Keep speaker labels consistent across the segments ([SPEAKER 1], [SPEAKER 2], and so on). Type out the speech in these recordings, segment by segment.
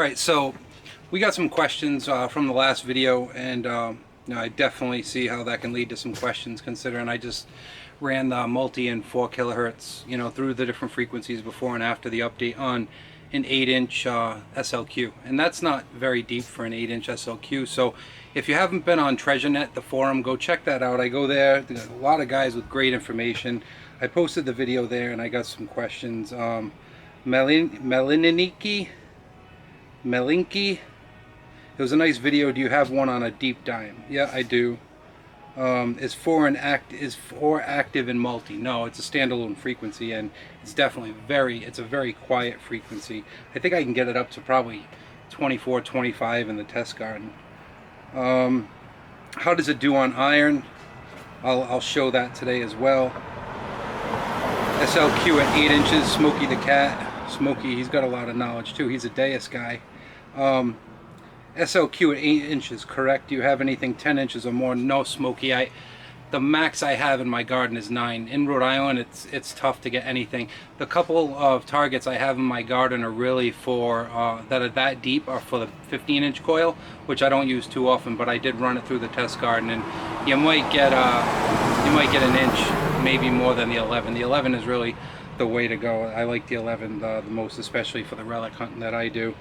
[SPEAKER 1] Alright, so we got some questions from the last video, and I definitely see how that can lead to some questions, considering I just ran the multi and 4 kilohertz, through the different frequencies before and after the update on an 8-inch SLQ, and that's not very deep for an 8-inch SLQ. So if you haven't been on TreasureNet, the forum, go check that out. I go there. There's a lot of guys with great information. I posted the video there, and I got some questions. Melinki, it was a nice video. Do you have one on a deep dime? Yeah, I do. Is 4 active in multi? No, it's a standalone frequency, and it's definitely it's a very quiet frequency. I think I can get it up to probably 24, 25 in the test garden. How does it do on iron? I'll show that today as well. SLQ at 8 inches, Smokey the Cat. Smokey, he's got a lot of knowledge too. He's a Deus guy. SLQ at 8 inches, correct? Do you have anything 10 inches or more? No, Smokey. The max I have in my garden is 9. In Rhode Island, it's tough to get anything. The couple of targets I have in my garden are really for that are that deep are for the 15-inch coil, which I don't use too often, but I did run it through the test garden, and you might get an inch, maybe more than the 11. The 11 is really the way to go. I like the 11 the most, especially for the relic hunting that I do.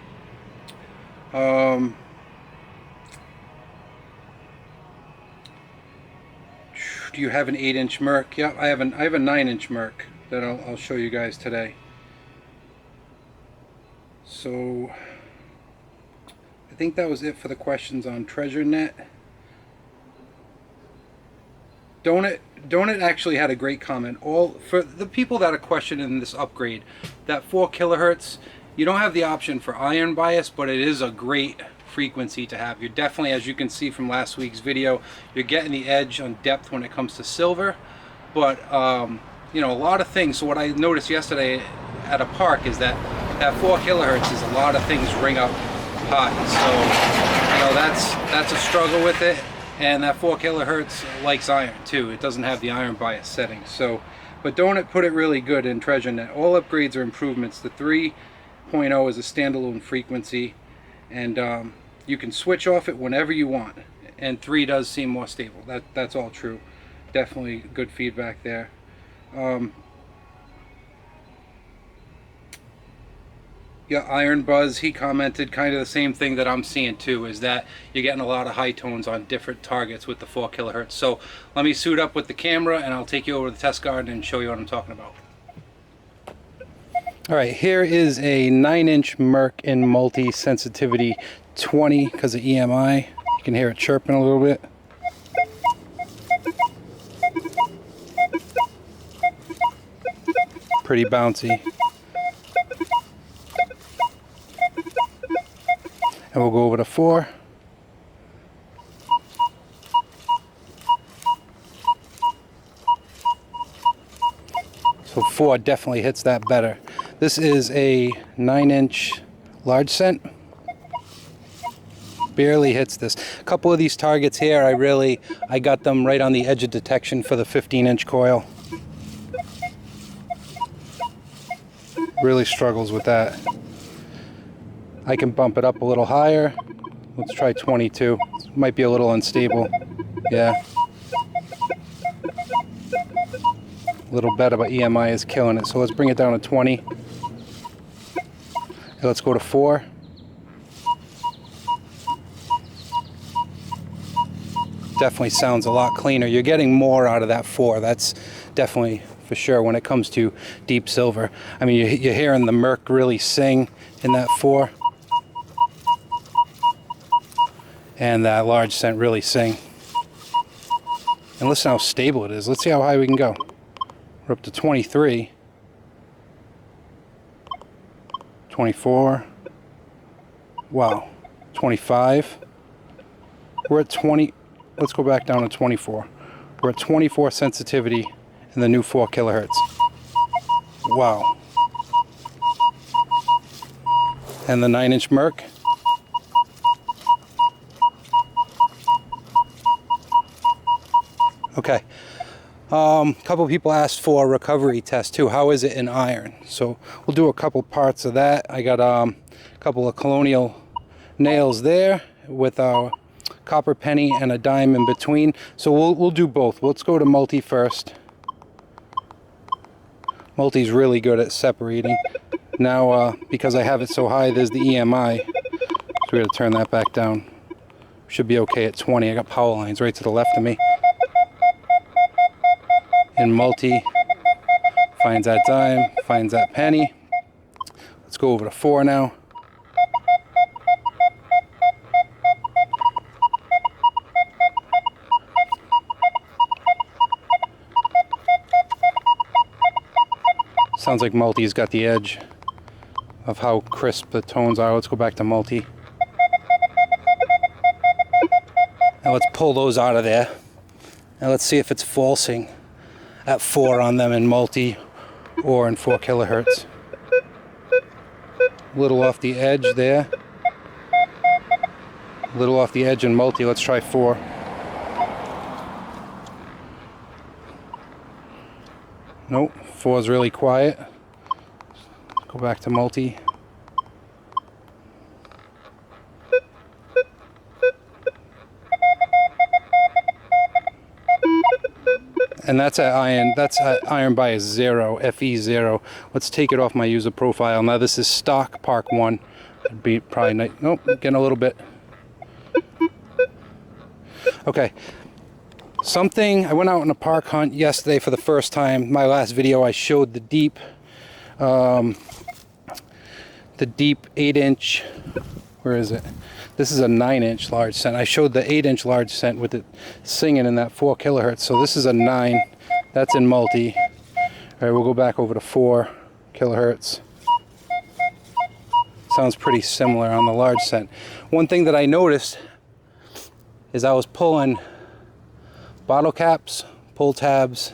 [SPEAKER 1] Do you have an 8-inch Merc? Yeah, I have a 9-inch Merc that I'll show you guys today. So I think that was it for the questions on TreasureNet. Donut actually had a great comment. For the people that are questioning this upgrade, that 4 kilohertz, you don't have the option for iron bias, but it is a great frequency to have. You're definitely, as you can see from last week's video, you're getting the edge on depth when it comes to silver. But a lot of things. So what I noticed yesterday at a park is that 4 kilohertz is a lot of things ring up high. So that's a struggle with it. And that 4 kilohertz likes iron too. It doesn't have the iron bias setting. So, but Donut put it really good in TreasureNet. All upgrades are improvements. The 3.0 is a standalone frequency, and you can switch off it whenever you want. And 3 does seem more stable. That's all true. Definitely good feedback there. Yeah, Iron Buzz, he commented kind of the same thing that I'm seeing too, is that you're getting a lot of high tones on different targets with the 4 kilohertz. So let me suit up with the camera, and I'll take you over to the test garden and show you what I'm talking about. Alright, here is a 9-inch Merc in multi, sensitivity 20 because of EMI. You can hear it chirping a little bit. Pretty bouncy. And we'll go over to 4. So 4 definitely hits that better. This is a 9-inch large cent. Barely hits this. A couple of these targets here, I got them right on the edge of detection for the 15-inch coil. Really struggles with that. I can bump it up a little higher. Let's try 22. Might be a little unstable. Yeah. A little better, but EMI is killing it. So let's bring it down to 20. Let's go to 4. Definitely sounds a lot cleaner. You're getting more out of that 4. That's definitely for sure when it comes to deep silver. I mean, you're hearing the Merc really sing in that 4. And that large cent really sing. And listen how stable it is. Let's see how high we can go. We're up to 23. 24. Wow. 25. We're at 20. Let's go back down to 24. We're at 24 sensitivity in the new 4 kilohertz. Wow. And the 9-inch Merc. Okay. A couple people asked for a recovery test too. How is it in iron? So we'll do a couple parts of that. I got a couple of colonial nails there with our copper penny and a dime in between. So we'll do both. Let's go to multi first. Multi's really good at separating. Now, because I have it so high, there's the EMI. So we're going to turn that back down. Should be okay at 20. I got power lines right to the left of me. And multi finds that dime, finds that penny. Let's go over to 4 now. Sounds like multi's got the edge of how crisp the tones are. Let's go back to multi. Now let's pull those out of there. Now let's see if it's falsing at 4 on them in multi or in 4 kilohertz. A little off the edge there. A little off the edge in multi. Let's try 4. Nope, 4 is really quiet. Go back to multi. And that's at iron bias 0, FE 0. Let's take it off my user profile. Now this is stock Park 1. It'd be probably nice. Nope, getting a little bit. Okay. I went out on a park hunt yesterday for the first time. My last video I showed the deep 8-inch, where is it? This is a 9-inch large cent. I showed the 8-inch large cent with it singing in that 4 kilohertz. So this is a 9. That's in multi. All right, we'll go back over to 4 kilohertz. Sounds pretty similar on the large cent. One thing that I noticed is I was pulling bottle caps, pull tabs,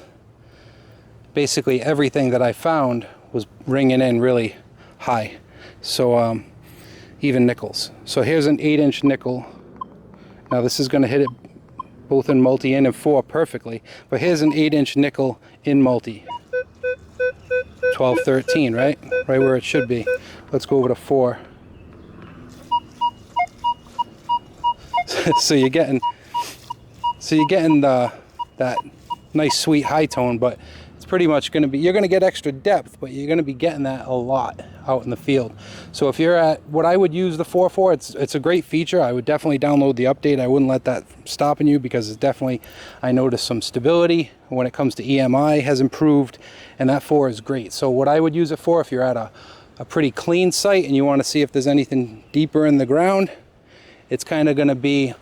[SPEAKER 1] basically everything that I found was ringing in really high. So even nickels. So here's an 8-inch nickel. Now this is going to hit it both in multi and in 4 perfectly, but here's an 8-inch nickel in multi. 12, 13, right where it should be. Let's go over to 4. So you're getting that nice sweet high tone, but it's pretty much going to be, you're going to get extra depth, but you're going to be getting that a lot out in the field. So if you're at what I would use the 4 for, it's a great feature. I would definitely download the update. I wouldn't let that stopping you, because it's definitely, I noticed some stability when it comes to EMI has improved, and that 4 is great. So what I would use it for, if you're at a pretty clean site and you want to see if there's anything deeper in the ground, it's kind of going to be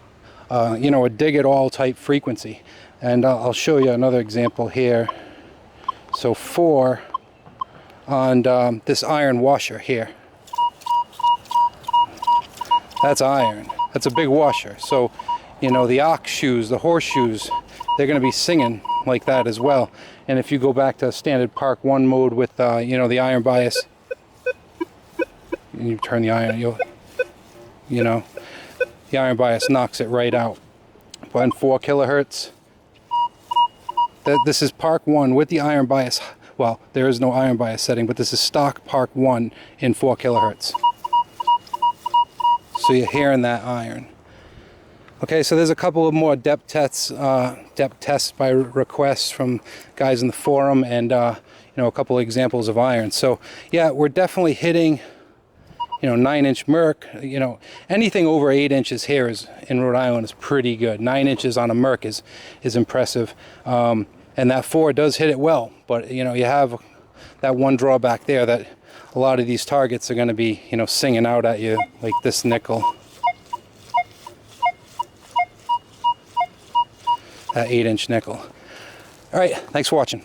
[SPEAKER 1] a dig it all type frequency. And I'll show you another example here. So 4 on this iron washer here. That's iron. That's a big washer. So, the ox shoes, the horseshoes, they're going to be singing like that as well. And if you go back to standard Park 1 mode with, the iron bias, and you turn the iron, the iron bias knocks it right out. But in 4 kilohertz, this is Park 1 with the iron bias. Well, there is no iron bias setting, but this is stock Park 1 in 4 kilohertz. So you're hearing that iron. Okay, so there's a couple of more depth tests by request from guys in the forum, and a couple of examples of iron. So yeah, we're definitely hitting 9-inch Merc. Anything over 8 inches here in Rhode Island is pretty good. 9 inches on a Merc is impressive. And that 4 does hit it well, but you have that one drawback there, that a lot of these targets are going to be singing out at you, like this nickel, that 8-inch nickel. All right, thanks for watching.